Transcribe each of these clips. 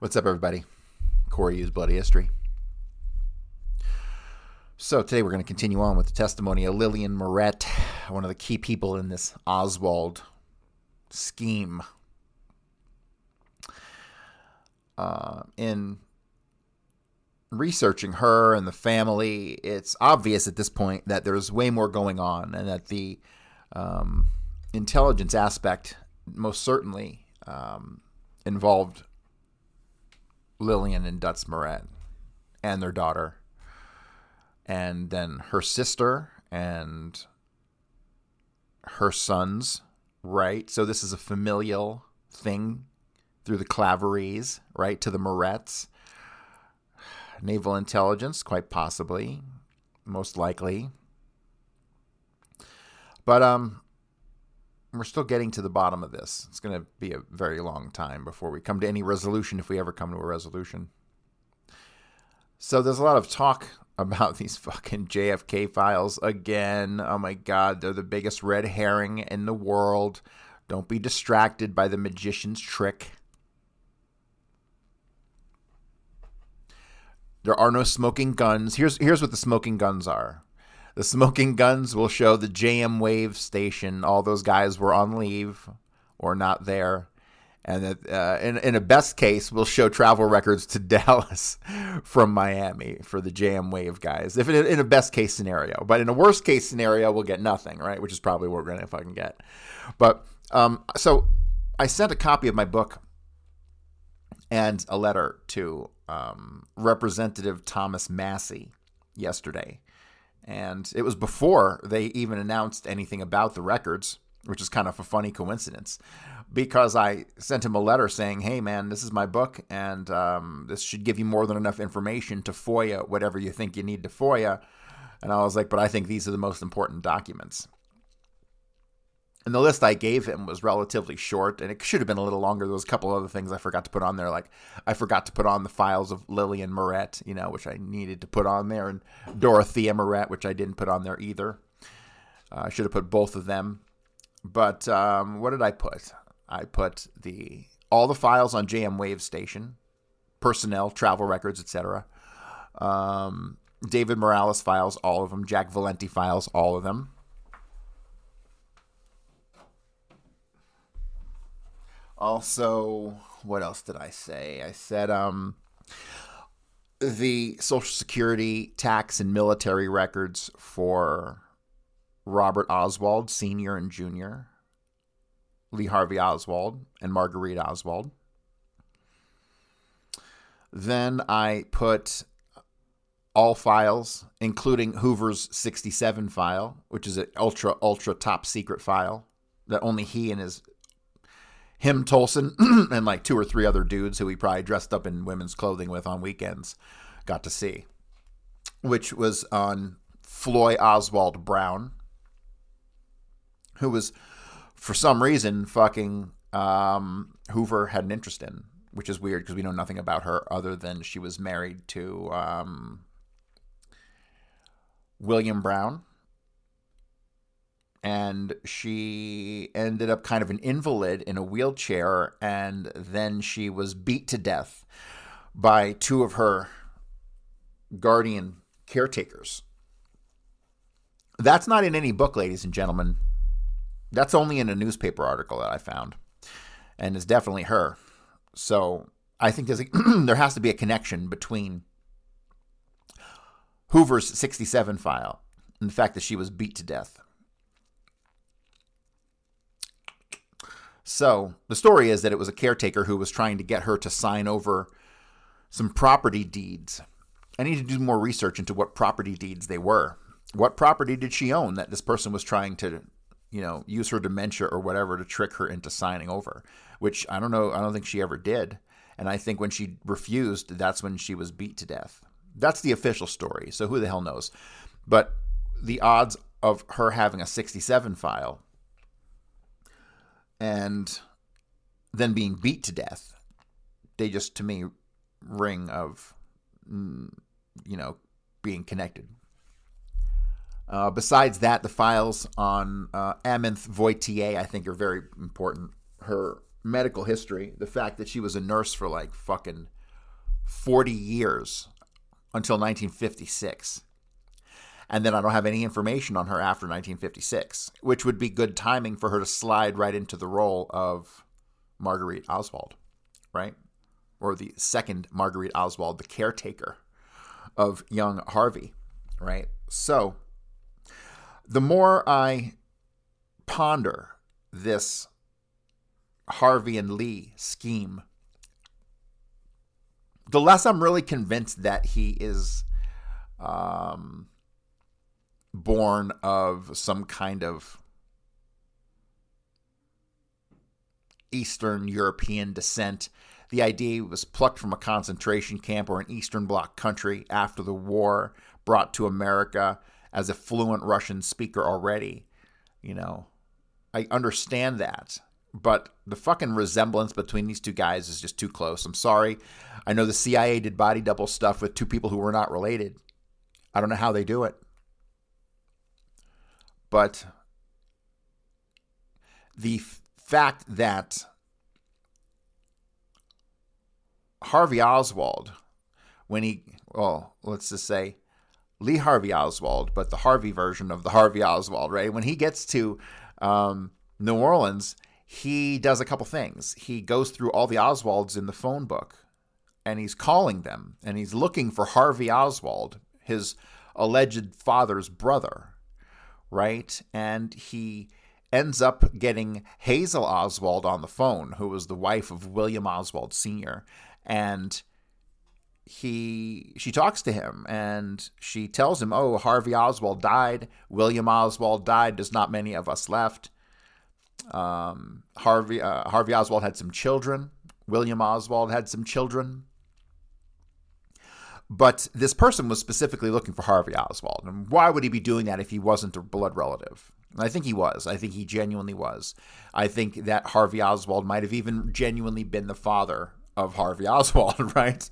What's up, everybody? Corey Hughes, Bloody History. So today we're going to continue on with the testimony of Lillian Murret, one of the key people in this Oswald scheme. In researching her and the family, it's obvious at this point that there's way more going on, and that the intelligence aspect most certainly involved Lillian and Dutz Murret and their daughter, and then her sister and her sons, right? So this is a familial thing through the Claveries, right, to the Murrets. Naval intelligence, quite possibly, most likely. But we're still getting to the bottom of this. It's going to be a very long time before we come to any resolution, if we ever come to a resolution. So there's a lot of talk about these fucking JFK files again. Oh my God, they're the biggest red herring in the world. Don't be distracted by the magician's trick. There are no smoking guns. Here's what the smoking guns are. The smoking guns will show the JM Wave station. All those guys were on leave or not there. And that, in a best case, we'll show travel records to Dallas from Miami for the JM Wave guys. If in a best case scenario. But in a worst case scenario, we'll get nothing, right? Which is probably what we're going to fucking get. But so I sent a copy of my book and a letter to Representative Thomas Massey yesterday. And it was before they even announced anything about the records, which is kind of a funny coincidence, because I sent him a letter saying, hey, man, this is my book, and this should give you more than enough information to FOIA whatever you think you need to FOIA. And I was like, but I think these are the most important documents. And the list I gave him was relatively short, and it should have been a little longer. There was a couple other things I forgot to put on there, like I forgot to put on the files of Lillian Murret, which I needed to put on there, and Dorothea Murret, which I didn't put on there either. I should have put both of them. But what did I put? I put all the files on JM Wave Station, personnel, travel records, etc. David Morales files, all of them. Jack Valenti files, all of them. Also, what else did I say? I said the Social Security, tax, and military records for Robert Oswald, Sr. and Jr., Lee Harvey Oswald, and Marguerite Oswald. Then I put all files, including Hoover's 67 file, which is an ultra top secret file that only he and him, Tolson, and like 2 or 3 other dudes who he probably dressed up in women's clothing with on weekends got to see, which was on Floyd Oswald Brown, who was, for some reason, fucking Hoover had an interest in, which is weird because we know nothing about her other than she was married to William Brown. And she ended up kind of an invalid in a wheelchair, and then she was beat to death by 2 of her guardian caretakers. That's not in any book, ladies and gentlemen. That's only in a newspaper article that I found, and it's definitely her. So I think there has to be a connection between Hoover's 67 file and the fact that she was beat to death. So the story is that it was a caretaker who was trying to get her to sign over some property deeds. I need to do more research into what property deeds they were. What property did she own that this person was trying to, use her dementia or whatever to trick her into signing over, which I don't know. I don't think she ever did. And I think when she refused, that's when she was beat to death. That's the official story. So who the hell knows? But the odds of her having a 67 file and then being beat to death, they just, to me, ring of, being connected. Besides that, the files on Amenth Voitier, I think, are very important. Her medical history, the fact that she was a nurse for like fucking 40 years until 1956. And then I don't have any information on her after 1956, which would be good timing for her to slide right into the role of Marguerite Oswald, right? Or the second Marguerite Oswald, the caretaker of young Harvey, right? So the more I ponder this Harvey and Lee scheme, the less I'm really convinced that he is born of some kind of Eastern European descent. The idea he was plucked from a concentration camp or an Eastern Bloc country after the war, brought to America as a fluent Russian speaker already. You know, I understand that. But the fucking resemblance between these two guys is just too close. I'm sorry. I know the CIA did body double stuff with two people who were not related. I don't know how they do it. But the fact that Harvey Oswald, let's just say Lee Harvey Oswald, but the Harvey version of the Harvey Oswald, right? When he gets to New Orleans, he does a couple things. He goes through all the Oswalds in the phone book, and he's calling them, and he's looking for Harvey Oswald, his alleged father's brother, right? And he ends up getting Hazel Oswald on the phone, who was the wife of William Oswald Sr., and she talks to him, and she tells him, oh, Harvey Oswald died. William Oswald died. There's not many of us left. Harvey Oswald had some children. William Oswald had some children. But this person was specifically looking for Harvey Oswald. And why would he be doing that if he wasn't a blood relative? I think he was. I think he genuinely was. I think that Harvey Oswald might have even genuinely been the father of Harvey Oswald, right?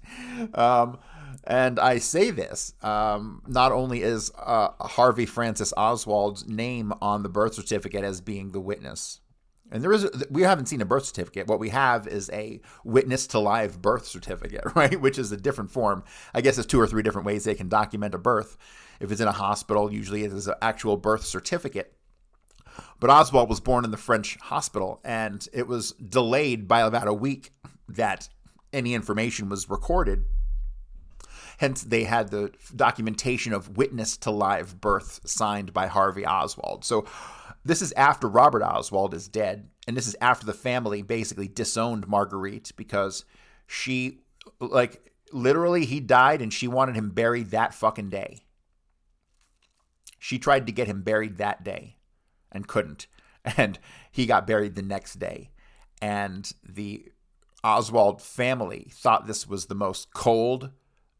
And I say this, not only is Harvey Francis Oswald's name on the birth certificate as being the witness, and we haven't seen a birth certificate. What we have is a witness to live birth certificate, right? Which is a different form. I guess there's 2 or 3 different ways they can document a birth. If it's in a hospital, usually it is an actual birth certificate. But Oswald was born in the French hospital, and it was delayed by about a week that any information was recorded. Hence, they had the documentation of witness to live birth signed by Harvey Oswald. So this is after Robert Oswald is dead, and this is after the family basically disowned Marguerite because she, like, literally he died and she wanted him buried that fucking day. She tried to get him buried that day and couldn't. And he got buried the next day. And the Oswald family thought this was the most cold,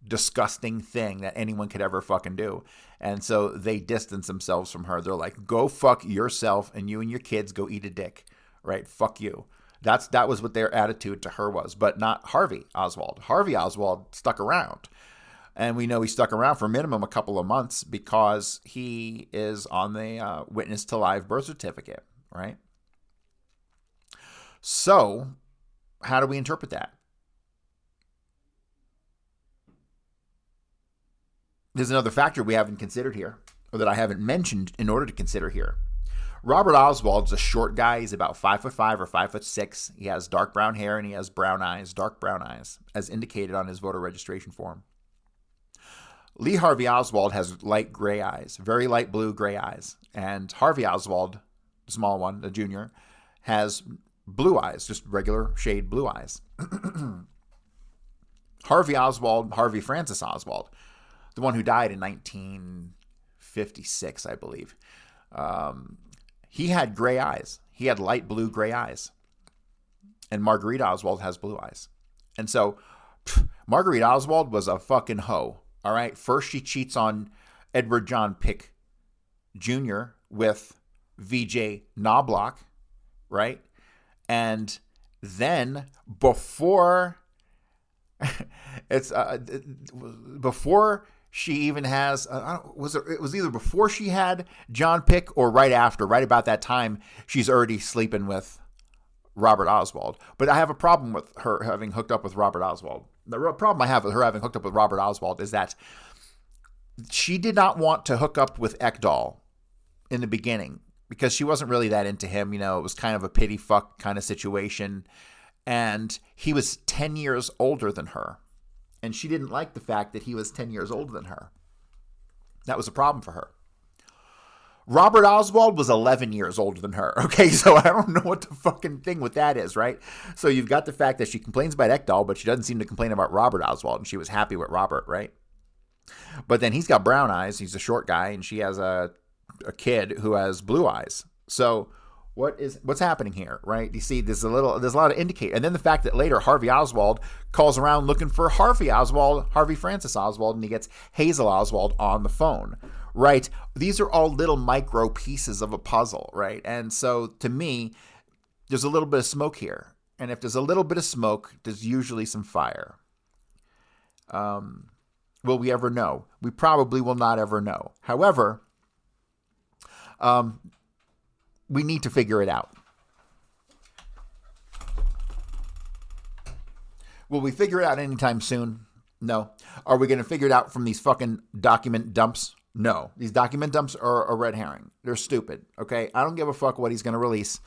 disgusting thing that anyone could ever fucking do. And so they distanced themselves from her. They're like, go fuck yourself, and you and your kids go eat a dick, right? Fuck you. That was what their attitude to her was, but not Harvey Oswald. Harvey Oswald stuck around. And we know he stuck around for a minimum a couple of months because he is on the witness to live birth certificate, right? So how do we interpret that? There's another factor we haven't considered here, or that I haven't mentioned in order to consider here. Robert Oswald's a short guy. He's about 5'5" or 5'6". He has dark brown hair and he has brown eyes, dark brown eyes, as indicated on his voter registration form. Lee Harvey Oswald has light gray eyes, very light blue gray eyes. And Harvey Oswald, the small one, the junior, has blue eyes, just regular shade blue eyes. Harvey Oswald, Harvey Francis Oswald, the one who died in 1956, I believe. He had gray eyes. He had light blue gray eyes. And Marguerite Oswald has blue eyes. And so Marguerite Oswald was a fucking hoe. All right. First, she cheats on Edward John Pick Jr. with VJ Knobloch, right? And then before before she even has, it was either before she had John Pick or right after, right about that time, she's already sleeping with Robert Oswald. But I have a problem with her having hooked up with Robert Oswald. The real problem I have with her having hooked up with Robert Oswald is that she did not want to hook up with Ekdahl in the beginning because she wasn't really that into him. It was kind of a pity fuck kind of situation. And he was 10 years older than her. And she didn't like the fact that he was 10 years older than her. That was a problem for her. Robert Oswald was 11 years older than her. Okay, so I don't know what the fucking thing with that is, right? So you've got the fact that she complains about Ekdahl, but she doesn't seem to complain about Robert Oswald, and she was happy with Robert, right? But then he's got brown eyes. He's a short guy, and she has a kid who has blue eyes. So what's happening here, right? You see, there's a lot of indicate, and then the fact that later Harvey Oswald calls around looking for Harvey Francis Oswald, and he gets Hazel Oswald on the phone, right? These are all little micro pieces of a puzzle, right? And so to me, there's a little bit of smoke here, and if there's a little bit of smoke, there's usually some fire. Will we ever know? We probably will not ever know. However, we need to figure it out. Will we figure it out anytime soon? No. Are we going to figure it out from these fucking document dumps? No. These document dumps are a red herring. They're stupid, okay? I don't give a fuck what he's going to release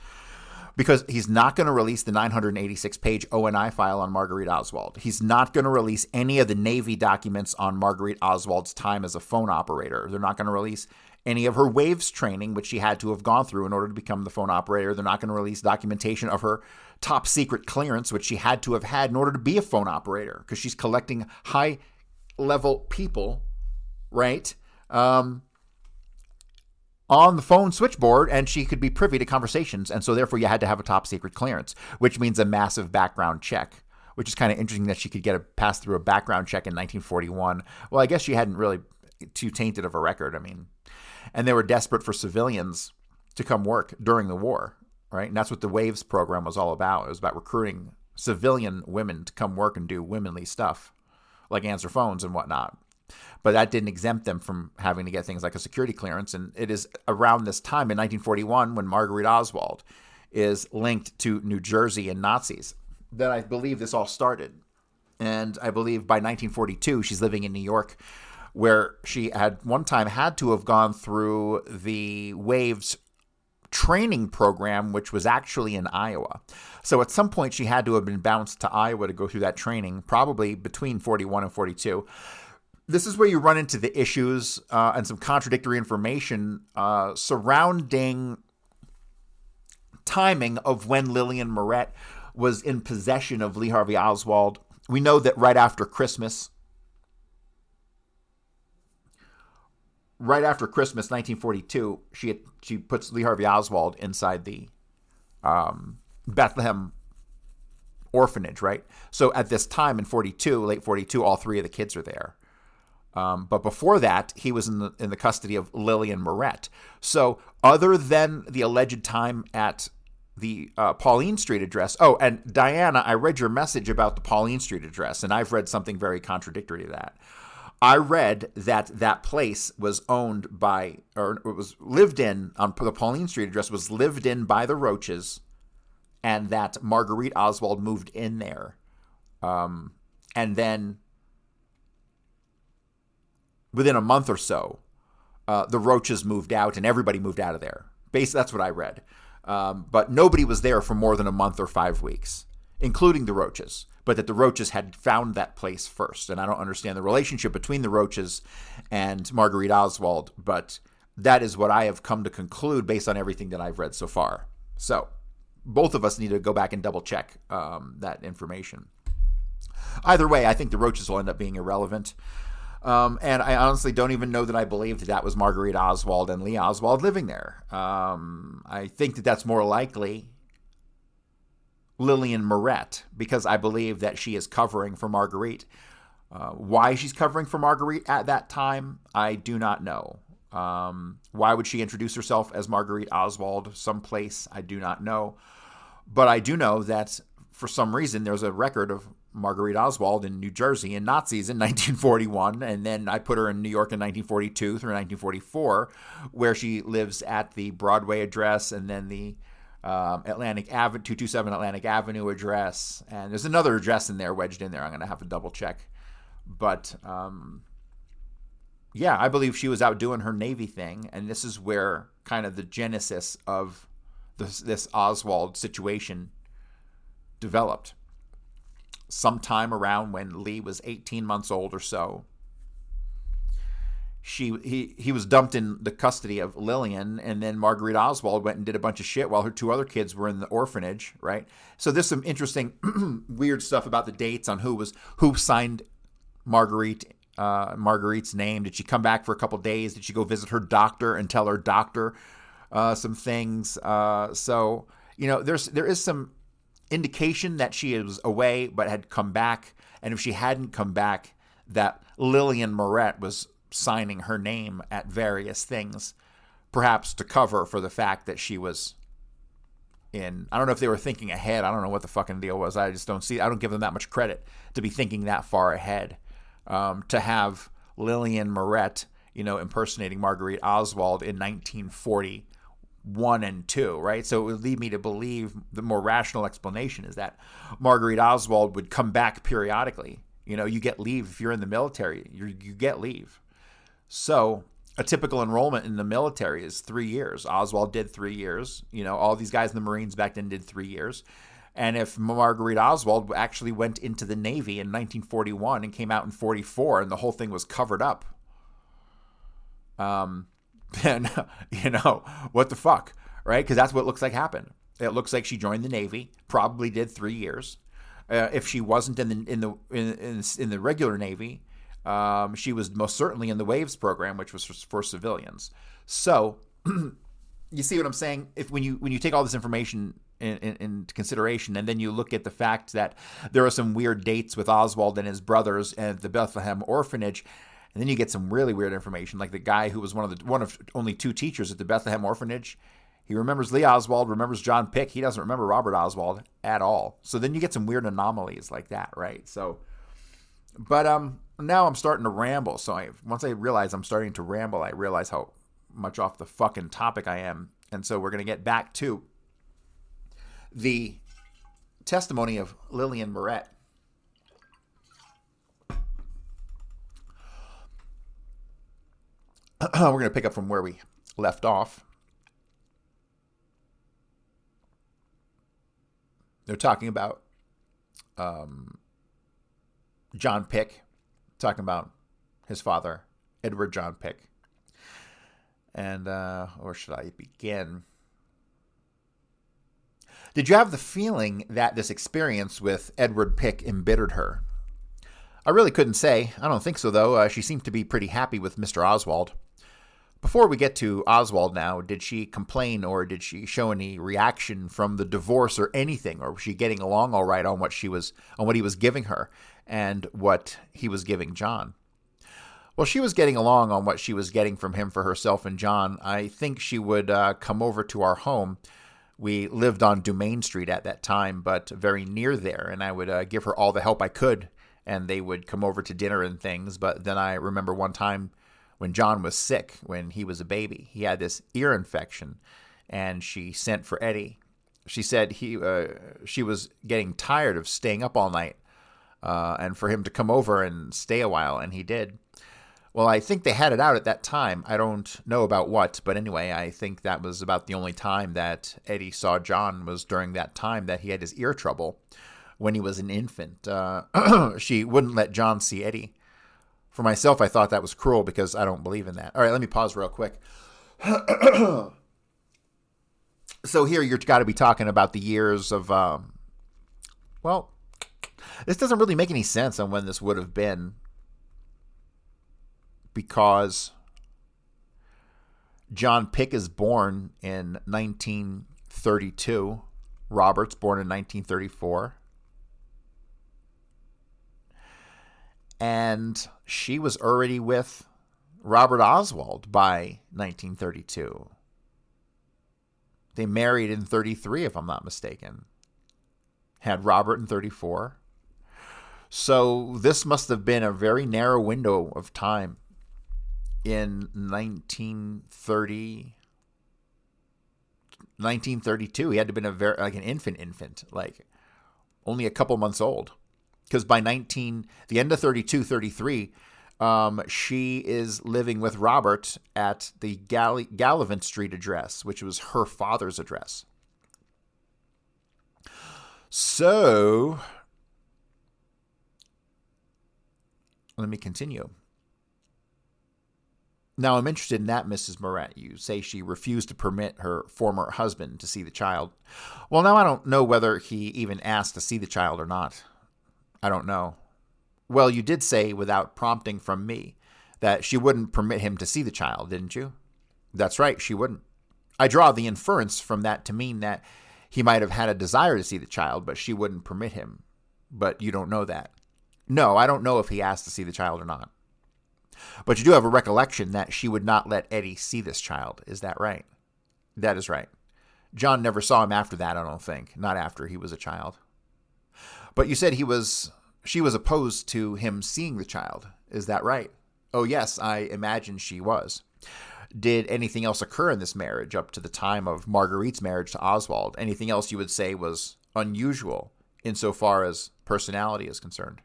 because he's not going to release the 986-page ONI file on Marguerite Oswald. He's not going to release any of the Navy documents on Marguerite Oswald's time as a phone operator. They're not going to release any of her waves training, which she had to have gone through in order to become the phone operator. They're not going to release documentation of her top secret clearance, which she had to have had in order to be a phone operator, because she's collecting high level people, right? On the phone switchboard, and she could be privy to conversations. And so therefore you had to have a top secret clearance, which means a massive background check, which is kind of interesting that she could pass through a background check in 1941. Well, I guess she hadn't really too tainted of a record. I mean, and they were desperate for civilians to come work during the war, right? And that's what the WAVES program was all about. It was about recruiting civilian women to come work and do womanly stuff, like answer phones and whatnot. But that didn't exempt them from having to get things like a security clearance. And it is around this time in 1941 when Marguerite Oswald is linked to New Jersey and Nazis that I believe this all started. And I believe by 1942, she's living in New York, where she had one time had to have gone through the WAVES training program, which was actually in Iowa. So at some point, she had to have been bounced to Iowa to go through that training, probably between 41 and 42. This is where you run into the issues and some contradictory information surrounding timing of when Lillian Murret was in possession of Lee Harvey Oswald. We know that right after Christmas, 1942, she puts Lee Harvey Oswald inside the Bethlehem orphanage, right? So at this time in 42, late 42, all three of the kids are there. But before that, he was in the custody of Lillian Murret. So other than the alleged time at the Pauline Street address. Oh, and Diana, I read your message about the Pauline Street address, and I've read something very contradictory to that. I read that place was owned by, or it was lived in, on the Pauline Street address was lived in by the Roaches, and that Marguerite Oswald moved in there. And then within a month or so, the Roaches moved out and everybody moved out of there. Basically, that's what I read. But nobody was there for more than a month or 5 weeks, including the Roaches. But that the Roaches had found that place first. And I don't understand the relationship between the Roaches and Marguerite Oswald, but that is what I have come to conclude based on everything that I've read so far. So both of us need to go back and double check that information. Either way, I think the Roaches will end up being irrelevant. And I honestly don't even know that I believe that was Marguerite Oswald and Lee Oswald living there. I think that that's more likely Lillian Murret, because I believe that she is covering for Marguerite. Why she's covering for Marguerite at that time, I do not know. Why would she introduce herself as Marguerite Oswald someplace? I do not know. But I do know that for some reason there's a record of Marguerite Oswald in New Jersey and Nazis in 1941, and then I put her in New York in 1942 through 1944, where she lives at the Broadway address and then the Atlantic Avenue, 227 Atlantic Avenue address. And there's another address in there wedged in there. I'm going to have to double check. But yeah, I believe she was out doing her Navy thing. And this is where kind of the genesis of this Oswald situation developed. Sometime around when Lee was 18 months old or so, he was dumped in the custody of Lillian, and then Marguerite Oswald went and did a bunch of shit while her two other kids were in the orphanage, right? So there's some interesting, weird stuff about the dates on who signed Marguerite's name. Did she come back for a couple days? Did she go visit her doctor and tell her doctor some things? So there is some indication that she was away but had come back, and if she hadn't come back, that Lillian Murret was signing her name at various things, perhaps to cover for the fact that she was in. I don't know if they were thinking ahead. I don't know what the fucking deal was. I don't give them that much credit to be thinking that far ahead. To have Lillian Murret, impersonating Marguerite Oswald in 1941 and 2, right? So it would lead me to believe the more rational explanation is that Marguerite Oswald would come back periodically. You get leave if you're in the military. You get leave. So a typical enrollment in the military is 3 years. Oswald did 3 years. All these guys in the Marines back then did 3 years. And if Marguerite Oswald actually went into the Navy in 1941 and came out in 44 and the whole thing was covered up, then, what the fuck, right? Because that's what it looks like happened. It looks like she joined the Navy, probably did 3 years. If she wasn't in the regular Navy, she was most certainly in the WAVES program, which was for civilians. So you see what I'm saying? When you take all this information into consideration, and then you look at the fact that there are some weird dates with Oswald and his brothers at the Bethlehem orphanage, and then you get some really weird information, like the guy who was one of only 2 teachers at the Bethlehem orphanage. He remembers Lee Oswald, remembers John Pick. He doesn't remember Robert Oswald at all. So then you get some weird anomalies like that, right? So, but now I'm starting to ramble. So once I realize I'm starting to ramble, I realize how much off the fucking topic I am. And so we're going to get back to the testimony of Lillian Murret. We're going to pick up from where we left off. They're talking about John Pick, talking about his father, Edward John Pick. And where should I begin? Did you have the feeling that this experience with Edward Pick embittered her? I really couldn't say. I don't think so, though. She seemed to be pretty happy with Mr. Oswald. Before we get to Oswald now, did she complain or did she show any reaction from the divorce or anything? Or was she getting along all right on what he was giving her and what he was giving John? Well, she was getting along on what she was getting from him for herself and John. I think she would come over to our home. We lived on Dumaine Street at that time, but very near there, and I would give her all the help I could, and they would come over to dinner and things. But then I remember one time when John was sick, when he was a baby, he had this ear infection, and she sent for Eddie. She said she was getting tired of staying up all night, and for him to come over and stay a while, and he did. Well, I think they had it out at that time. I don't know about what, but anyway, I think that was about the only time that Eddie saw John was during that time that he had his ear trouble when he was an infant. She wouldn't let John see Eddie. For myself, I thought that was cruel because I don't believe in that. All right, let me pause real quick. So here you've got to be talking about the years of, well, this doesn't really make any sense on when this would have been, because John Pick is born in 1932. Robert's born in 1934. And she was already with Robert Oswald by 1932. They married in 33, if I'm not mistaken. Had Robert in 34. So this must have been a very narrow window of time in 1930. 1932. He had to have been an infant, like only a couple months old. Because by the end of 32, 33, she is living with Robert at the Gallivant Street address, which was her father's address. So, let me continue. Now, I'm interested in that, Mrs. Murret. You say she refused to permit her former husband to see the child. Well, now I don't know whether he even asked to see the child or not. I don't know. Well, you did say, without prompting from me, that she wouldn't permit him to see the child, didn't you? That's right, she wouldn't. I draw the inference from that to mean that he might have had a desire to see the child, but she wouldn't permit him. But you don't know that. No, I don't know if he asked to see the child or not. But you do have a recollection that she would not let Eddie see this child. Is that right? That is right. John never saw him after that, I don't think. Not after he was a child. But you said she was opposed to him seeing the child. Is that right? Oh, yes, I imagine she was. Did anything else occur in this marriage up to the time of Marguerite's marriage to Oswald? Anything else you would say was unusual insofar as personality is concerned?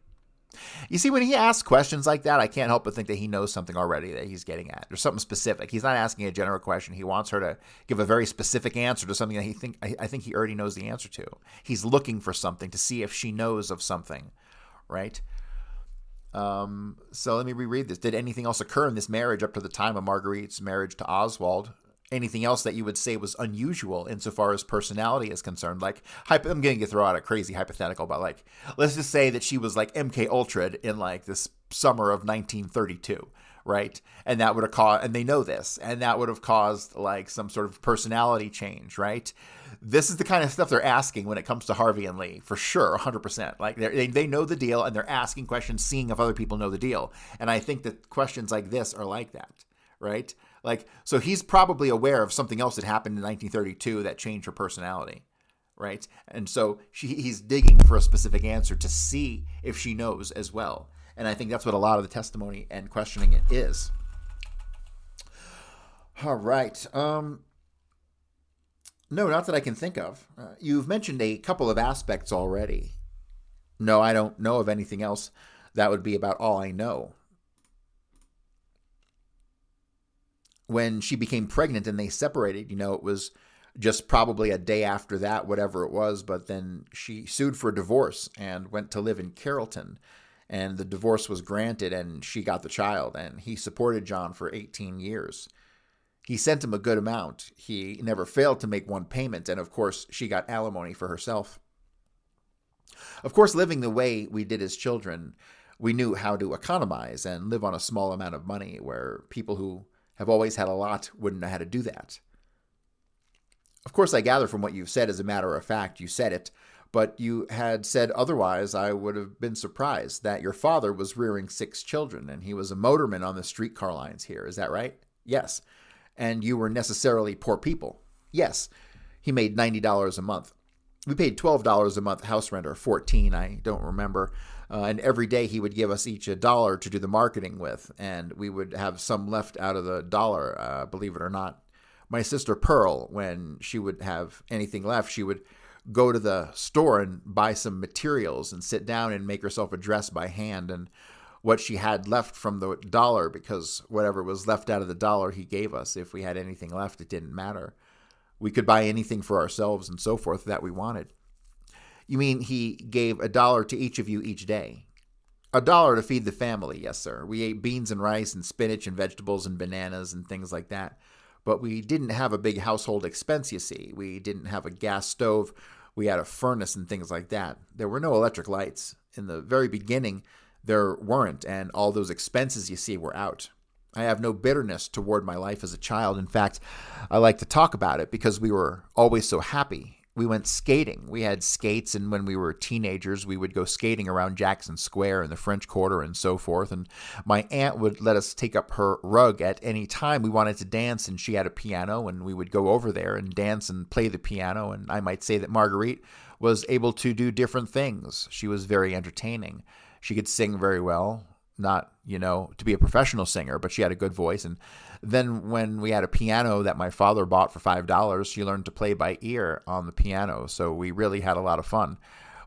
You see, when he asks questions like that, I can't help but think that he knows something already that he's getting at. There's something specific. He's not asking a general question. He wants her to give a very specific answer to something that I think he already knows the answer to. He's looking for something to see if she knows of something, right? So let me reread this. Did anything else occur in this marriage up to the time of Marguerite's marriage to Oswald? Anything else that you would say was unusual insofar as personality is concerned? Like, I'm going to throw out a crazy hypothetical, but like, let's just say that she was like MK Ultra in like this summer of 1932, right? And that would have caused, and they know this, and that would have caused like some sort of personality change, right? This is the kind of stuff they're asking when it comes to Harvey and Lee, for sure, 100%. Like they know the deal, and they're asking questions, seeing if other people know the deal. And I think that questions like this are like that, right? Like, so he's probably aware of something else that happened in 1932 that changed her personality, right? And so he's digging for a specific answer to see if she knows as well. And I think that's what a lot of the testimony and questioning it is. All right. No, not that I can think of. You've mentioned a couple of aspects already. No, I don't know of anything else. That would be about all I know. When she became pregnant and they separated, it was just probably a day after that, whatever it was. But then she sued for divorce and went to live in Carrollton. And the divorce was granted and she got the child. And he supported John for 18 years. He sent him a good amount. He never failed to make one payment. And of course, she got alimony for herself. Of course, living the way we did as children, we knew how to economize and live on a small amount of money, where people who have always had a lot wouldn't know how to do that. Of course, I gather from what you've said, as a matter of fact, you said it, but you had said otherwise, I would have been surprised that your father was rearing 6 children and he was a motorman on the streetcar lines here. Is that right? Yes. And you were necessarily poor people. Yes. He made $90 a month. We paid $12 a month house rent, or $14, I don't remember. And every day he would give us each $1 to do the marketing with, and we would have some left out of the dollar, believe it or not. My sister Pearl, when she would have anything left, she would go to the store and buy some materials and sit down and make herself a dress by hand. And what she had left from the dollar, because whatever was left out of the dollar he gave us, if we had anything left, it didn't matter. We could buy anything for ourselves and so forth that we wanted. You mean he gave $1 to each of you each day? $1 to feed the family, yes, sir. We ate beans and rice and spinach and vegetables and bananas and things like that. But we didn't have a big household expense, you see. We didn't have a gas stove. We had a furnace and things like that. There were no electric lights. In the very beginning, there weren't, and all those expenses you see were out. I have no bitterness toward my life as a child. In fact, I like to talk about it because we were always so happy. We went skating. We had skates, and when we were teenagers, we would go skating around Jackson Square and the French Quarter and so forth. And my aunt would let us take up her rug at any time we wanted to dance, and she had a piano, and we would go over there and dance and play the piano. And I might say that Marguerite was able to do different things. She was very entertaining. She could sing very well. not, to be a professional singer, but she had a good voice. And then when we had a piano that my father bought for $5, she learned to play by ear on the piano. So we really had a lot of fun.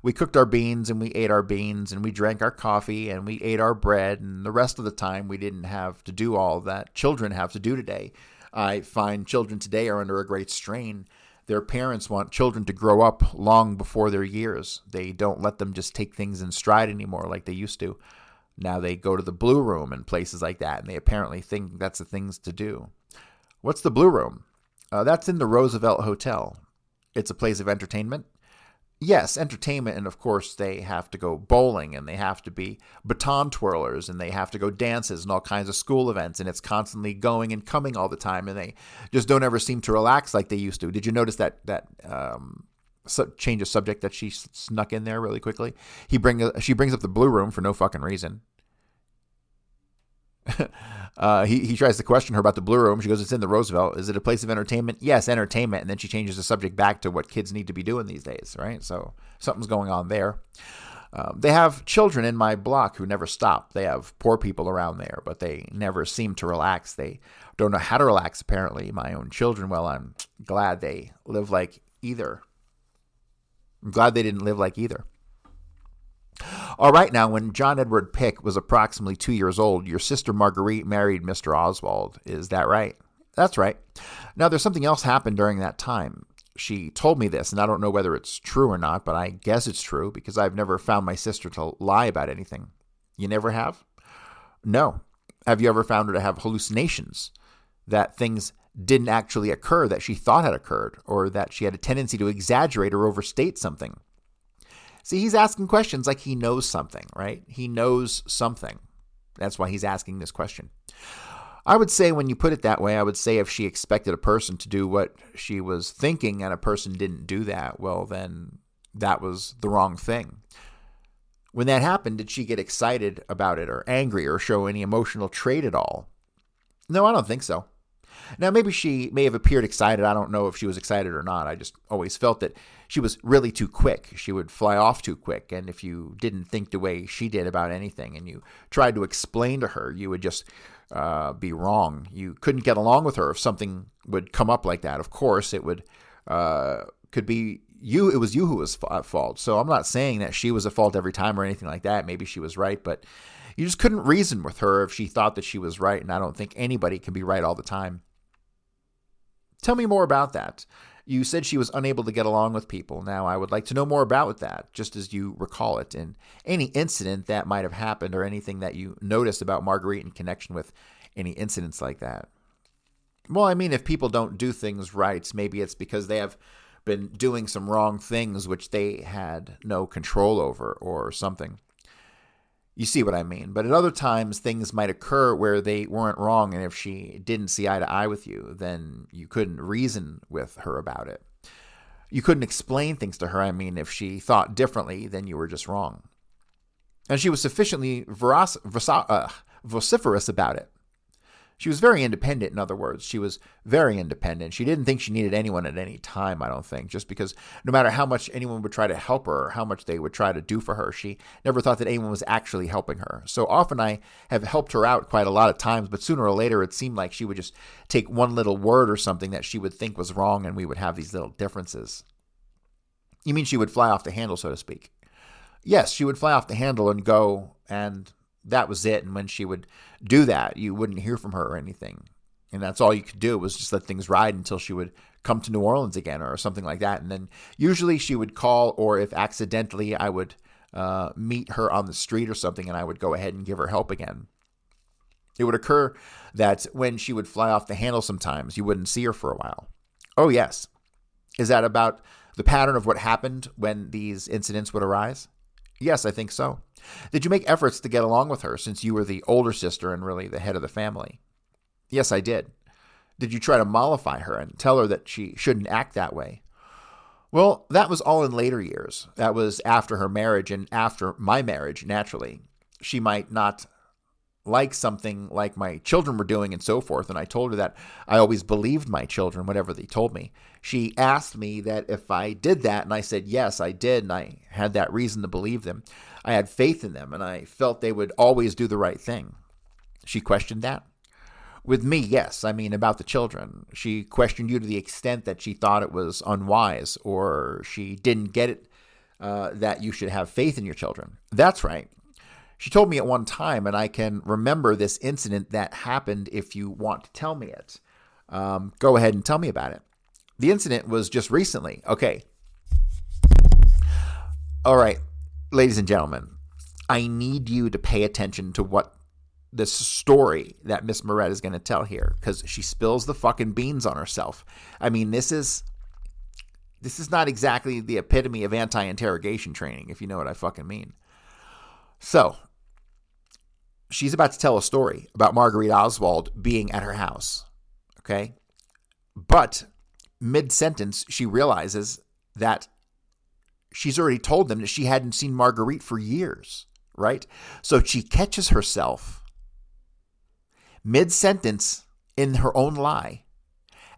We cooked our beans and we ate our beans and we drank our coffee and we ate our bread. And the rest of the time we didn't have to do all that children have to do today. I find children today are under a great strain. Their parents want children to grow up long before their years. They don't let them just take things in stride anymore like they used to. Now they go to the Blue Room and places like that, and they apparently think that's the things to do. What's the Blue Room? That's in the Roosevelt Hotel. It's a place of entertainment. Yes, entertainment, and of course they have to go bowling, and they have to be baton twirlers, and they have to go dances and all kinds of school events, and it's constantly going and coming all the time, and they just don't ever seem to relax like they used to. Did you notice that change of subject that she snuck in there really quickly? She brings up the Blue Room for no fucking reason. He tries to question her about the Blue Room. She goes, it's in the Roosevelt. Is it a place of entertainment? Yes, entertainment. And then she changes the subject back to what kids need to be doing these days, right? So something's going on there. They have children in my block who never stop. They have poor people around there, but they never seem to relax. They don't know how to relax, apparently. My own children, well, I'm glad they live like either. I'm glad they didn't live like either. All right, now, when John Edward Pick was approximately 2 years old, your sister Marguerite married Mr. Oswald. Is that right? That's right. Now, there's something else happened during that time. She told me this, and I don't know whether it's true or not, but I guess it's true because I've never found my sister to lie about anything. You never have? No. Have you ever found her to have hallucinations, that things didn't actually occur that she thought had occurred, or that she had a tendency to exaggerate or overstate something? See, he's asking questions like he knows something, right? He knows something. That's why he's asking this question. I would say when you put it that way, I would say if she expected a person to do what she was thinking and a person didn't do that, well, then that was the wrong thing. When that happened, did she get excited about it or angry or show any emotional trait at all? No, I don't think so. Now, maybe she may have appeared excited. I don't know if she was excited or not. I just always felt that she was really too quick. She would fly off too quick. And if you didn't think the way she did about anything and you tried to explain to her, you would just be wrong. You couldn't get along with her if something would come up like that. Of course, it would could be you. It was you who was at fault. So I'm not saying that she was at fault every time or anything like that. Maybe she was right, but you just couldn't reason with her if she thought that she was right. And I don't think anybody can be right all the time. Tell me more about that. You said she was unable to get along with people. Now, I would like to know more about that, just as you recall it, and any incident that might have happened or anything that you noticed about Marguerite in connection with any incidents like that. Well, I mean, if people don't do things right, maybe it's because they have been doing some wrong things which they had no control over or something. You see what I mean? But at other times, things might occur where they weren't wrong, and if she didn't see eye to eye with you, then you couldn't reason with her about it. You couldn't explain things to her, I mean, if she thought differently, then you were just wrong. And she was sufficiently vociferous about it. She was very independent, in other words. She was very independent. She didn't think she needed anyone at any time, I don't think, just because no matter how much anyone would try to help her or how much they would try to do for her, she never thought that anyone was actually helping her. So often I have helped her out quite a lot of times, but sooner or later it seemed like she would just take one little word or something that she would think was wrong, and we would have these little differences. You mean she would fly off the handle, so to speak? Yes, she would fly off the handle and go, and that was it. And when she would do that, you wouldn't hear from her or anything. And that's all you could do was just let things ride until she would come to New Orleans again or something like that. And then usually she would call, or if accidentally I would meet her on the street or something, and I would go ahead and give her help again. It would occur that when she would fly off the handle sometimes, you wouldn't see her for a while. Oh, yes. Is that about the pattern of what happened when these incidents would arise? Yes, I think so. Did you make efforts to get along with her since you were the older sister and really the head of the family? Yes, I did. Did you try to mollify her and tell her that she shouldn't act that way? Well, that was all in later years. That was after her marriage and after my marriage, naturally. She might not like something like my children were doing and so forth. And I told her that I always believed my children, whatever they told me. She asked me that if I did that, and I said, yes, I did. And I had that reason to believe them. I had faith in them, and I felt they would always do the right thing. She questioned that. With me, yes. I mean, about the children. She questioned you to the extent that she thought it was unwise, or she didn't get it, that you should have faith in your children. That's right. She told me at one time, and I can remember this incident that happened if you want to tell me it. Go ahead and tell me about it. The incident was just recently. Okay. All right, ladies and gentlemen, I need you to pay attention to what this story that Miss Murret is going to tell here, because she spills the fucking beans on herself. I mean, this is not exactly the epitome of anti-interrogation training, if you know what I fucking mean. So, she's about to tell a story about Marguerite Oswald being at her house, okay? But mid-sentence, she realizes that she's already told them that she hadn't seen Marguerite for years, right? So she catches herself mid-sentence in her own lie,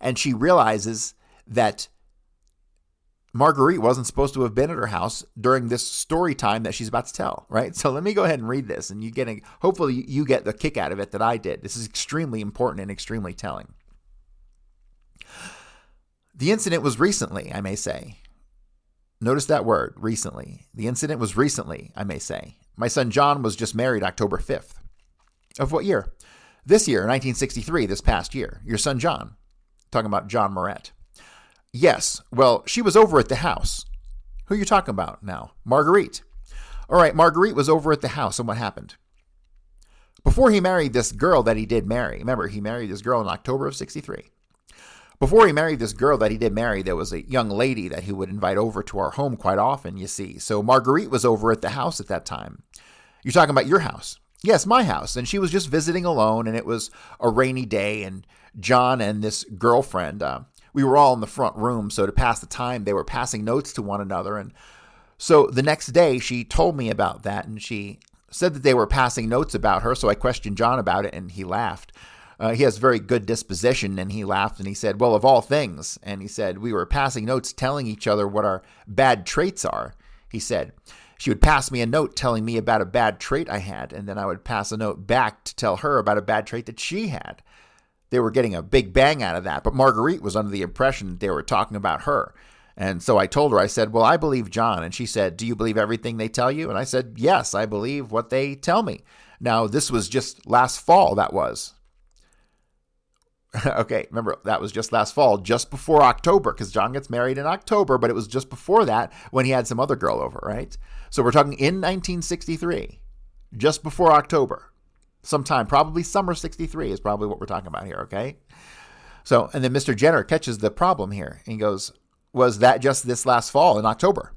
and she realizes that Marguerite wasn't supposed to have been at her house during this story time that she's about to tell, right? So let me go ahead and read this, and hopefully you get the kick out of it that I did. This is extremely important and extremely telling. The incident was recently, I may say. Notice that word, recently. The incident was recently, I may say. My son John was just married October 5th. Of what year? This year, 1963, this past year. Your son John. Talking about John Murret. Yes, well, she was over at the house. Who are you talking about now? Marguerite. All right, Marguerite was over at the house, and what happened? Before he married this girl that he did marry, remember, he married this girl in October of 63. Before he married this girl that he did marry, there was a young lady that he would invite over to our home quite often, you see. So Marguerite was over at the house at that time. You're talking about your house. Yes, my house. And she was just visiting alone, and it was a rainy day, and John and this girlfriend, we were all in the front room, so to pass the time, they were passing notes to one another. And so the next day, she told me about that, and she said that they were passing notes about her, so I questioned John about it, and he laughed. He has very good disposition, and he laughed, and he said, well, of all things, and he said, we were passing notes telling each other what our bad traits are. He said, she would pass me a note telling me about a bad trait I had, and then I would pass a note back to tell her about a bad trait that she had. They were getting a big bang out of that, but Marguerite was under the impression that they were talking about her. And so I told her, I said, well, I believe John. And she said, do you believe everything they tell you? And I said, yes, I believe what they tell me. Now, this was just last fall, that was. Okay, remember, that was just last fall, just before October, because John gets married in October, but it was just before that when he had some other girl over, right? So we're talking in 1963, just before October. Sometime, probably summer 63 is probably what we're talking about here, okay? So, and then Mr. Jenner catches the problem here. And he goes, was that just this last fall in October?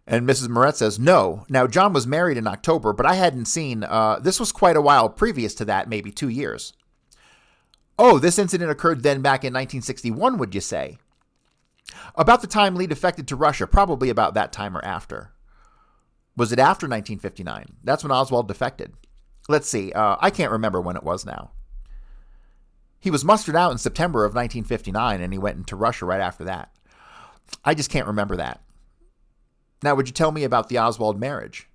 And Mrs. Murret says, no. Now, John was married in October, but I hadn't seen, this was quite a while previous to that, maybe 2 years. Oh, this incident occurred then back in 1961, would you say? About the time Lee defected to Russia, probably about that time or after. Was it after 1959? That's when Oswald defected. Let's see. I can't remember when it was now. He was mustered out in September of 1959, and he went into Russia right after that. I just can't remember that. Now, would you tell me about the Oswald marriage?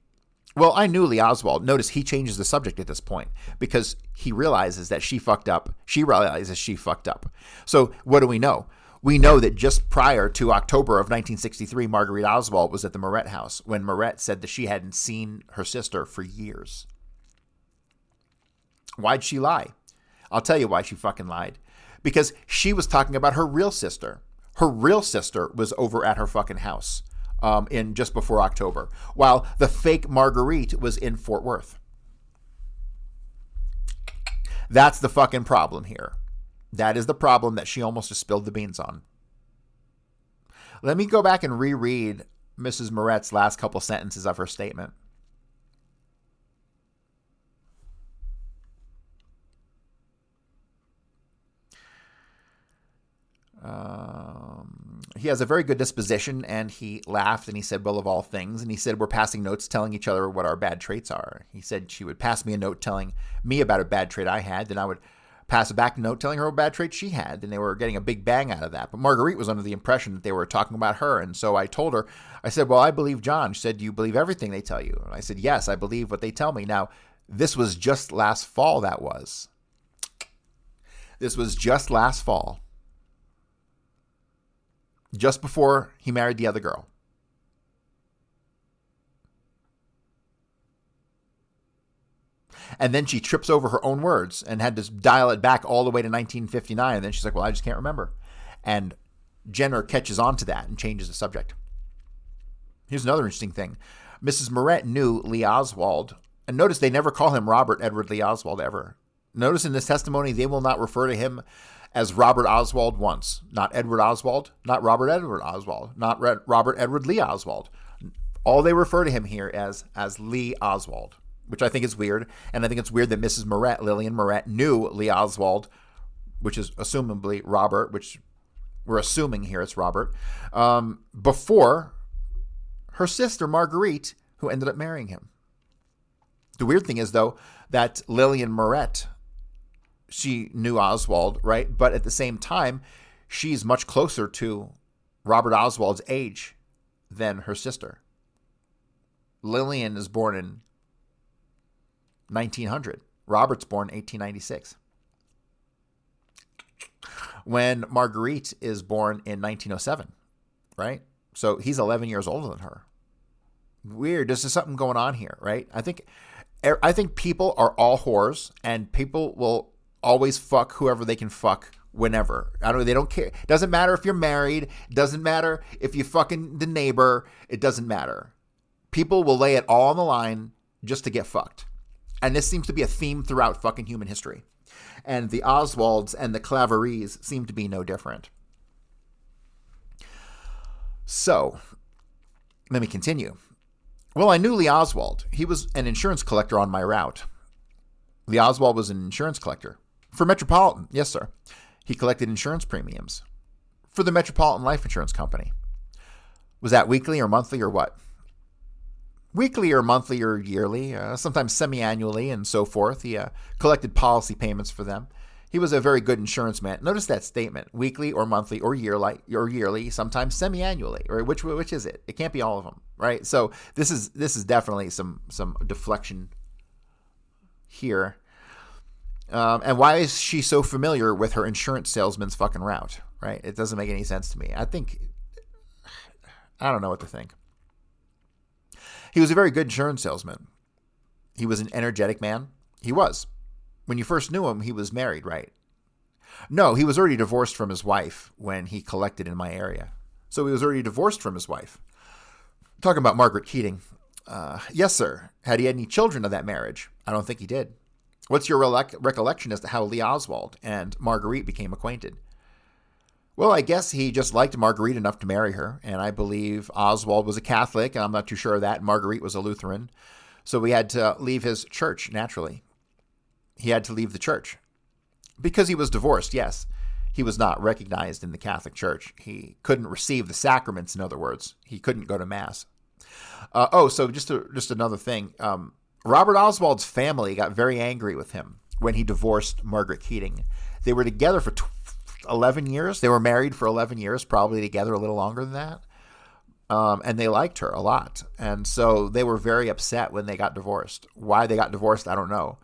Well, I knew Lee Oswald. Notice he changes the subject at this point because he realizes that she fucked up. She realizes she fucked up. So what do we know? We know that just prior to October of 1963, Marguerite Oswald was at the Murret house when Murret said that she hadn't seen her sister for years. Why'd she lie? I'll tell you why she fucking lied. Because she was talking about her real sister. Her real sister was over at her fucking house in just before October, while the fake Marguerite was in Fort Worth. That's the fucking problem here. That is the problem that she almost just spilled the beans on. Let me go back and reread Mrs. Murret's last couple sentences of her statement. he has a very good disposition, and he laughed, and he said, well, of all things, and he said, we're passing notes telling each other what our bad traits are. He said she would pass me a note telling me about a bad trait I had, then I would pass a back note telling her what bad trait she had, and they were getting a big bang out of that. But Marguerite was under the impression that they were talking about her, and so I told her, I said, well, I believe John. She said, do you believe everything they tell you? And I said, yes, I believe what they tell me. Now, this was just last fall, that was. This was just last fall. Just before he married the other girl. And then she trips over her own words and had to dial it back all the way to 1959. And then she's like, well, I just can't remember. And Jenner catches on to that and changes the subject. Here's another interesting thing. Mrs. Murret knew Lee Oswald. And notice they never call him Robert Edward Lee Oswald ever. Notice in this testimony, they will not refer to him as Robert Oswald once. Not Edward Oswald, not Robert Edward Oswald, not Robert Edward Lee Oswald. All they refer to him here as Lee Oswald, which I think is weird. And I think it's weird that Mrs. Murret, Lillian Murret, knew Lee Oswald, which is assumably Robert, which we're assuming here it's Robert, before her sister Marguerite, who ended up marrying him. The weird thing is, though, that Lillian Murret, she knew Oswald, right? But at the same time, she's much closer to Robert Oswald's age than her sister. Lillian is born in 1900. Robert's born 1896. When Marguerite is born in 1907, right? So he's 11 years older than her. Weird. There's just something going on here, right? I think people are all whores, and people will always fuck whoever they can fuck whenever. They don't care. It doesn't matter if you're married. It doesn't matter if you fucking the neighbor. It doesn't matter. People will lay it all on the line just to get fucked. And this seems to be a theme throughout fucking human history. And the Oswalds and the Claverys seem to be no different. So, let me continue. Well, I knew Lee Oswald. He was an insurance collector on my route. Lee Oswald was an insurance collector. For Metropolitan, yes, sir. He collected insurance premiums for the Metropolitan Life Insurance Company. Was that weekly or monthly or what? Weekly or monthly or yearly, sometimes semi-annually and so forth. He collected policy payments for them. He was a very good insurance man. Notice that statement, weekly or monthly or yearly, sometimes semi-annually. Or which is it? It can't be all of them, right? So this is definitely some deflection here. And why is she so familiar with her insurance salesman's fucking route, right? It doesn't make any sense to me. I don't know what to think. He was a very good insurance salesman. He was an energetic man. He was. When you first knew him, he was married, right? No, he was already divorced from his wife when he collected in my area. So he was already divorced from his wife. Talking about Margaret Keating. Yes, sir. Had he had any children of that marriage? I don't think he did. What's your recollection as to how Lee Oswald and Marguerite became acquainted? Well, I guess he just liked Marguerite enough to marry her, and I believe Oswald was a Catholic, and I'm not too sure of that. Marguerite was a Lutheran, so he had to leave his church, naturally. He had to leave the church. Because he was divorced, yes. He was not recognized in the Catholic Church. He couldn't receive the sacraments, in other words. He couldn't go to Mass. So just another thing. Robert Oswald's family got very angry with him when he divorced Margaret Keating. They were together for 11 years. They were married for 11 years, probably together a little longer than that. And they liked her a lot. And so they were very upset when they got divorced. Why they got divorced, I don't know.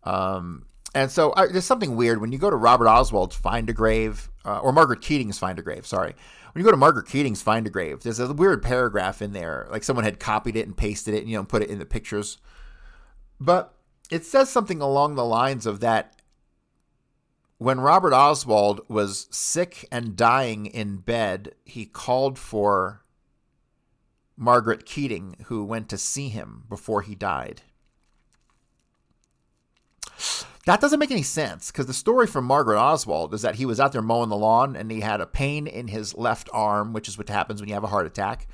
And so there's something weird. When you go to Robert Oswald's Find a Grave, or Margaret Keating's Find a Grave, sorry. When you go to Margaret Keating's Find a Grave, there's a weird paragraph in there. Like someone had copied it and pasted it and, put it in the pictures. But it says something along the lines of that when Robert Oswald was sick and dying in bed, he called for Margaret Keating, who went to see him before he died. That doesn't make any sense, because the story from Margaret Oswald is that he was out there mowing the lawn and he had a pain in his left arm, which is what happens when you have a heart attack.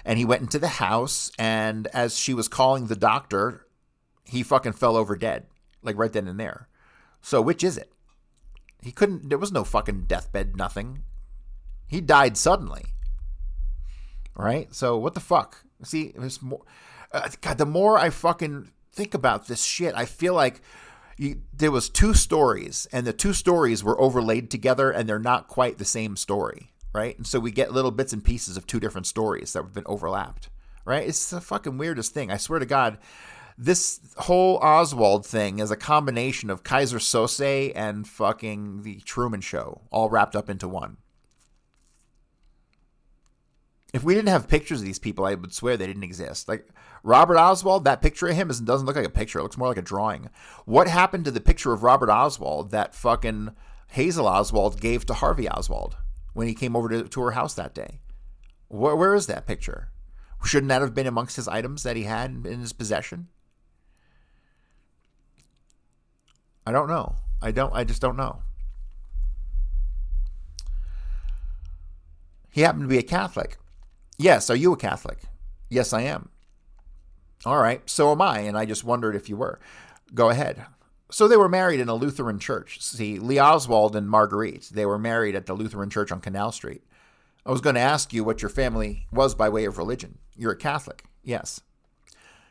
And he went into the house, and as she was calling the doctor, he fucking fell over dead, like right then and there. So which is it? There was no fucking deathbed, nothing. He died suddenly. Right? So what the fuck? See, there's more. God, the more I fucking think about this shit, I feel like there was two stories, and the two stories were overlaid together, and they're not quite the same story, right? And so we get little bits and pieces of two different stories that have been overlapped, right? It's the fucking weirdest thing. I swear to God, this whole Oswald thing is a combination of Kaiser Sose and fucking the Truman Show, all wrapped up into one. If we didn't have pictures of these people, I would swear they didn't exist. Like Robert Oswald, that picture of him doesn't look like a picture. It looks more like a drawing. What happened to the picture of Robert Oswald that fucking Hazel Oswald gave to Harvey Oswald when he came over to her house that day? Where is that picture? Shouldn't that have been amongst his items that he had in his possession? I don't know. I just don't know. He happened to be a Catholic. Yes, are you a Catholic? Yes, I am. All right, so am I, and I just wondered if you were. Go ahead. So they were married in a Lutheran church. See, Lee Oswald and Marguerite, they were married at the Lutheran church on Canal Street. I was going to ask you what your family was by way of religion. You're a Catholic. Yes.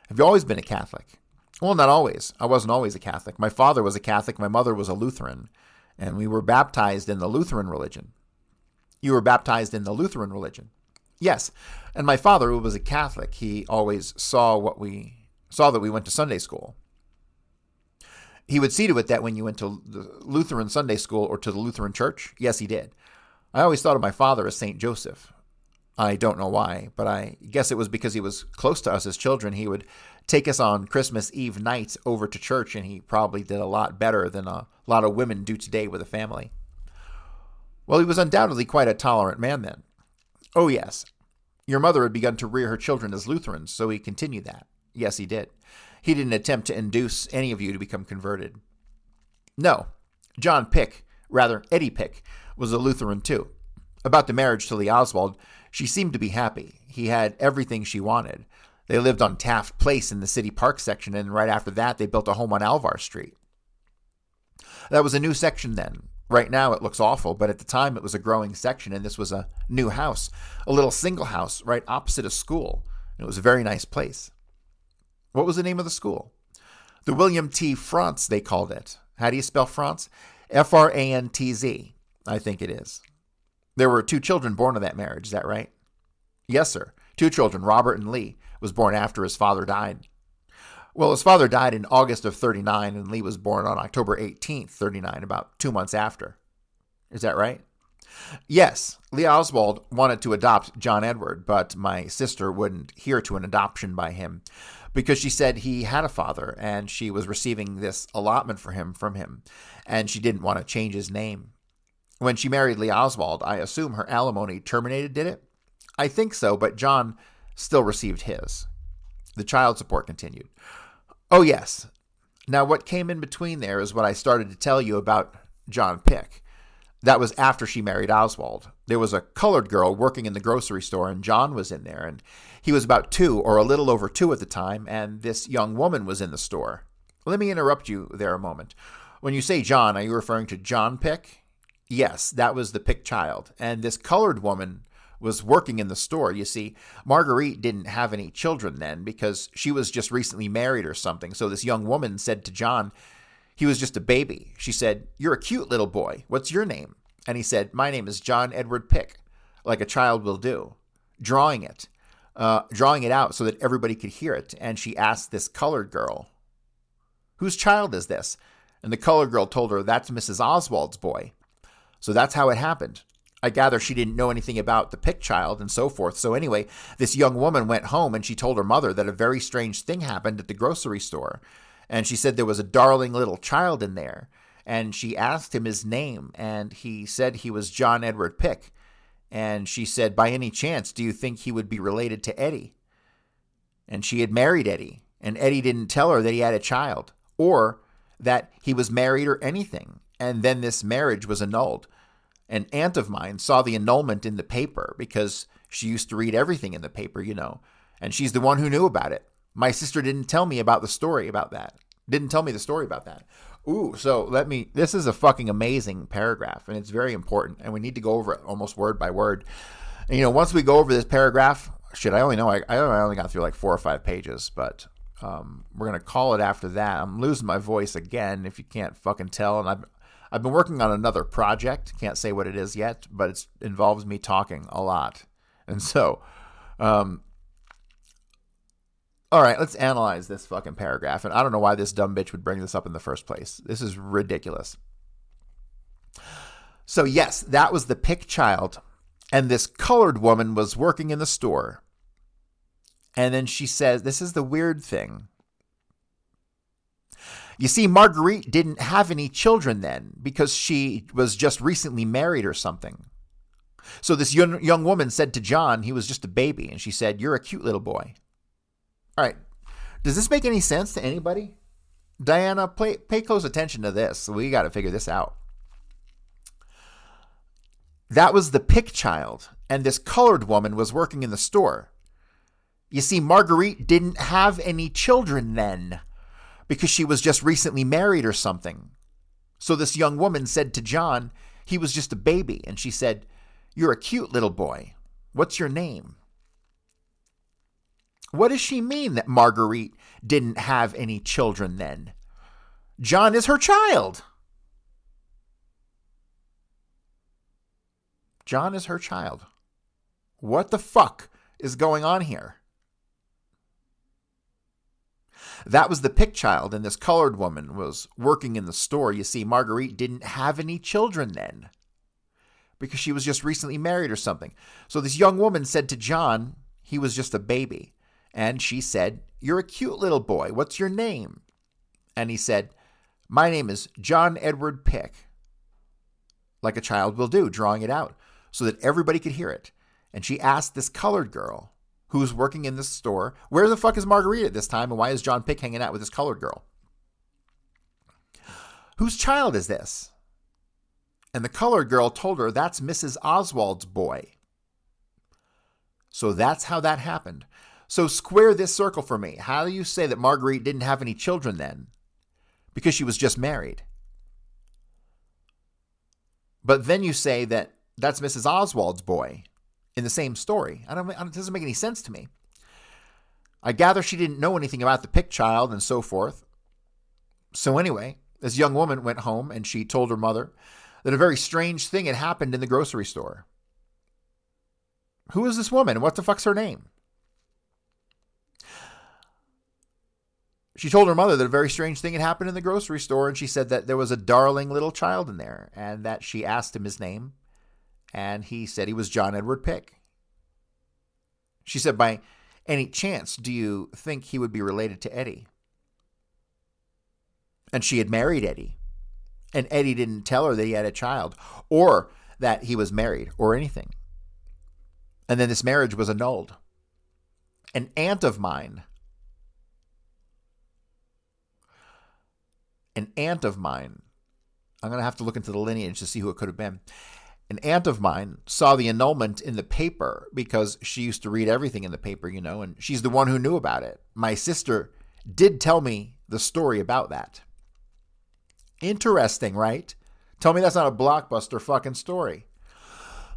Have you always been a Catholic? Well, not always. I wasn't always a Catholic. My father was a Catholic. My mother was a Lutheran, and we were baptized in the Lutheran religion. You were baptized in the Lutheran religion. Yes, and my father, who was a Catholic, he always saw that we went to Sunday school. He would see to it that when you went to the Lutheran Sunday school or to the Lutheran church, yes, he did. I always thought of my father as St. Joseph. I don't know why, but I guess it was because he was close to us as children. He would take us on Christmas Eve night over to church, and he probably did a lot better than a lot of women do today with a family. Well, he was undoubtedly quite a tolerant man then. Oh, yes. Your mother had begun to rear her children as Lutherans, so he continued that. Yes, he did. He didn't attempt to induce any of you to become converted. No. John Pick, rather Eddie Pick, was a Lutheran too. About the marriage to Lee Oswald, she seemed to be happy. He had everything she wanted. They lived on Taft Place in the City Park section, and right after that, they built a home on Alvar Street. That was a new section then. Right now it looks awful, but at the time it was a growing section, and this was a new house, a little single house right opposite a school. It was a very nice place. What was the name of the school? The William T. Frantz, they called it. How do you spell Frantz? Frantz, I think it is. There were 2 children born of that marriage, is that right? Yes, sir. 2 children, Robert and Lee, was born after his father died. Well, his father died in August of 39, and Lee was born on October 18th, 39, about 2 months after. Is that right? Yes. Lee Oswald wanted to adopt John Edward, but my sister wouldn't hear to an adoption by him because she said he had a father, and she was receiving this allotment from him, and she didn't want to change his name. When she married Lee Oswald, I assume her alimony terminated, did it? I think so, but John still received his. The child support continued. Oh, yes. Now, what came in between there is what I started to tell you about John Pick. That was after she married Oswald. There was a colored girl working in the grocery store, and John was in there, and he was about 2 or a little over 2 at the time, and this young woman was in the store. Let me interrupt you there a moment. When you say John, are you referring to John Pick? Yes, that was the Pick child, and this colored woman was working in the store. You see, Marguerite didn't have any children then because she was just recently married or something. So this young woman said to John, he was just a baby. She said, "You're a cute little boy. What's your name?" And he said, "My name is John Edward Pick," like a child will do, drawing it out so that everybody could hear it. And she asked this colored girl, "Whose child is this?" And the colored girl told her, "That's Mrs. Oswald's boy." So that's how it happened. I gather she didn't know anything about the Pick child and so forth. So anyway, this young woman went home and she told her mother that a very strange thing happened at the grocery store. And she said there was a darling little child in there. And she asked him his name, and he said he was John Edward Pick. And she said, "By any chance, do you think he would be related to Eddie?" And she had married Eddie, and Eddie didn't tell her that he had a child or that he was married or anything. And then this marriage was annulled. An aunt of mine saw the annulment in the paper because she used to read everything in the paper, you know, and she's the one who knew about it. My sister didn't tell me about the story about that. Didn't tell me the story about that. Ooh, so this is a fucking amazing paragraph, and it's very important, and we need to go over it almost word by word. And, once we go over this paragraph, I only got through like 4 or 5 pages, but we're going to call it after that. I'm losing my voice again, if you can't fucking tell, and I've been working on another project. Can't say what it is yet, but it involves me talking a lot. And so, all right, let's analyze this fucking paragraph. And I don't know why this dumb bitch would bring this up in the first place. This is ridiculous. So yes, that was the pick child. And this colored woman was working in the store. And then she says, this is the weird thing. You see, Marguerite didn't have any children then because she was just recently married or something. So this young woman said to John, he was just a baby. And she said, you're a cute little boy. All right. Does this make any sense to anybody? Diana, pay close attention to this. We got to figure this out. That was the pick child, and this colored woman was working in the store. You see, Marguerite didn't have any children then because she was just recently married or something. So this young woman said to John, he was just a baby, and she said, you're a cute little boy. What's your name? What does she mean that Marguerite didn't have any children then? John is her child. John is her child. What the fuck is going on here? That was the pick child, and this colored woman was working in the store. You see, Marguerite didn't have any children then because she was just recently married or something. So this young woman said to John, he was just a baby. And she said, you're a cute little boy. What's your name? And he said, my name is John Edward Pick. Like a child will do, drawing it out so that everybody could hear it. And she asked this colored girl who's working in this store, where the fuck is Marguerite at this time? And why is John Pick hanging out with this colored girl? Whose child is this? And the colored girl told her, that's Mrs. Oswald's boy. So that's how that happened. So square this circle for me. How do you say that Marguerite didn't have any children then? Because she was just married. But then you say that that's Mrs. Oswald's boy in the same story. It doesn't make any sense to me. I gather she didn't know anything about the pick child and so forth. So anyway, this young woman went home and she told her mother that a very strange thing had happened in the grocery store. Who is this woman? What the fuck's her name? She told her mother that a very strange thing had happened in the grocery store, and she said that there was a darling little child in there, and that she asked him his name, and he said he was John Edward Pick. She said, by any chance, do you think he would be related to Eddie? And she had married Eddie, and Eddie didn't tell her that he had a child, or that he was married, or anything. And then this marriage was annulled. An aunt of mine I'm going to have to look into the lineage to see who it could have been. An aunt of mine saw the annulment in the paper because she used to read everything in the paper, and she's the one who knew about it. My sister did tell me the story about that. Interesting, right? Tell me that's not a blockbuster fucking story.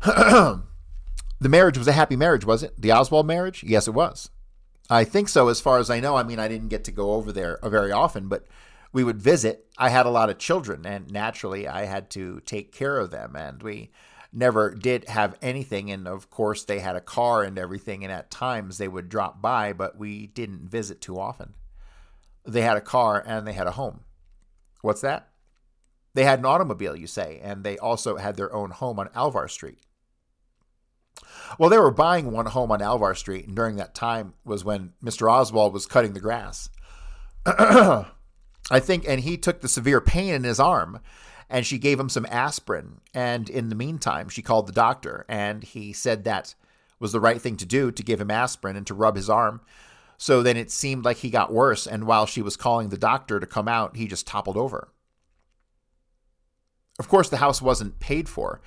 The marriage was a happy marriage, was it? The Oswald marriage? Yes, it was. I think so, as far as I know. I mean, I didn't get to go over there very often, but we would visit. I had a lot of children, and naturally I had to take care of them, and we never did have anything. And of course they had a car and everything, and at times they would drop by, but we didn't visit too often. They had a car and they had a home. What's that? They had an automobile, you say, and they also had their own home on Alvar Street. Well, they were buying one home on Alvar Street, and during that time was when Mr. Oswald was cutting the grass. I think, and he took the severe pain in his arm, and she gave him some aspirin. And in the meantime, she called the doctor, and he said that was the right thing to do, to give him aspirin and to rub his arm. So then it seemed like he got worse, and while she was calling the doctor to come out, he just toppled over. Of course, the house wasn't paid for,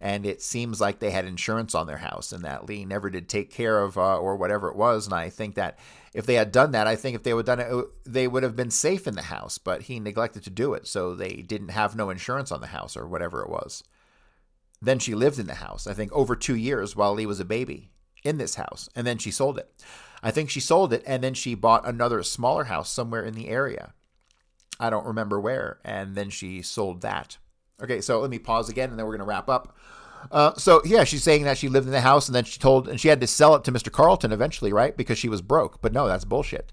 And it seems like they had insurance on their house, and that Lee never did take care of or whatever it was. And I think that if they had done that, I think if they would have done it, they would have been safe in the house. But he neglected to do it, so they didn't have no insurance on the house or whatever it was. Then she lived in the house, I think, over 2 years while Lee was a baby in this house. And then she sold it. I think she sold it, and then she bought another smaller house somewhere in the area. I don't remember where. And then she sold that. Okay, so let me pause again, and then we're going to wrap up. She's saying that she lived in the house, and then she had to sell it to Mr. Carlton eventually, right? Because she was broke. But no, that's bullshit.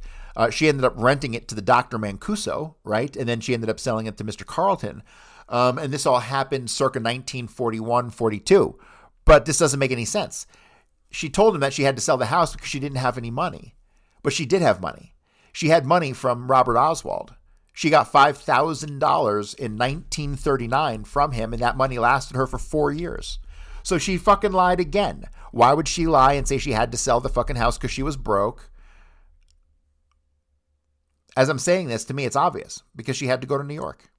She ended up renting it to the Dr. Mancuso, right? And then she ended up selling it to Mr. Carlton. And this all happened circa 1941, 42. But this doesn't make any sense. She told him that she had to sell the house because she didn't have any money. But she did have money. She had money from Robert Oswald. She got $5,000 in 1939 from him, and that money lasted her for 4 years. So she fucking lied again. Why would she lie and say she had to sell the fucking house because she was broke? As I'm saying this, to me, it's obvious, because she had to go to New York.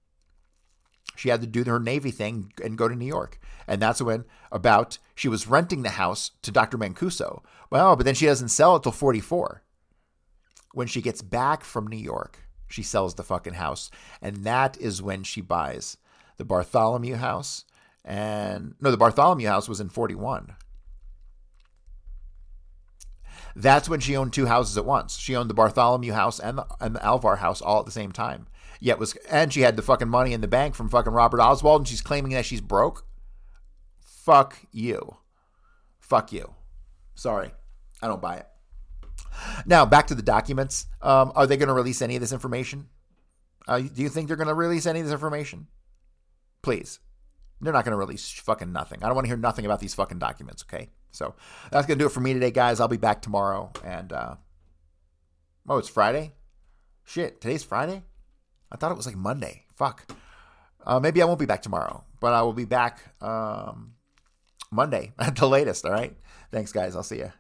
She had to do her Navy thing and go to New York. And that's when she was renting the house to Dr. Mancuso. Well, but then she doesn't sell it till 44. When she gets back from New York, she sells the fucking house. And that is when she buys the Bartholomew house. The Bartholomew house was in 41. That's when she owned 2 houses at once. She owned the Bartholomew house and the Alvar house all at the same time. And she had the fucking money in the bank from fucking Robert Oswald, and she's claiming that she's broke. Fuck you. Fuck you. Sorry. I don't buy it. Now, back to the documents. Are they going to release any of this information? Do you think they're going to release any of this information? Please. They're not going to release fucking nothing. I don't want to hear nothing about these fucking documents, okay? So that's going to do it for me today, guys. I'll be back tomorrow. And, it's Friday? Shit, today's Friday? I thought it was like Monday. Fuck. Maybe I won't be back tomorrow, but I will be back Monday at the latest, all right? Thanks, guys. I'll see you.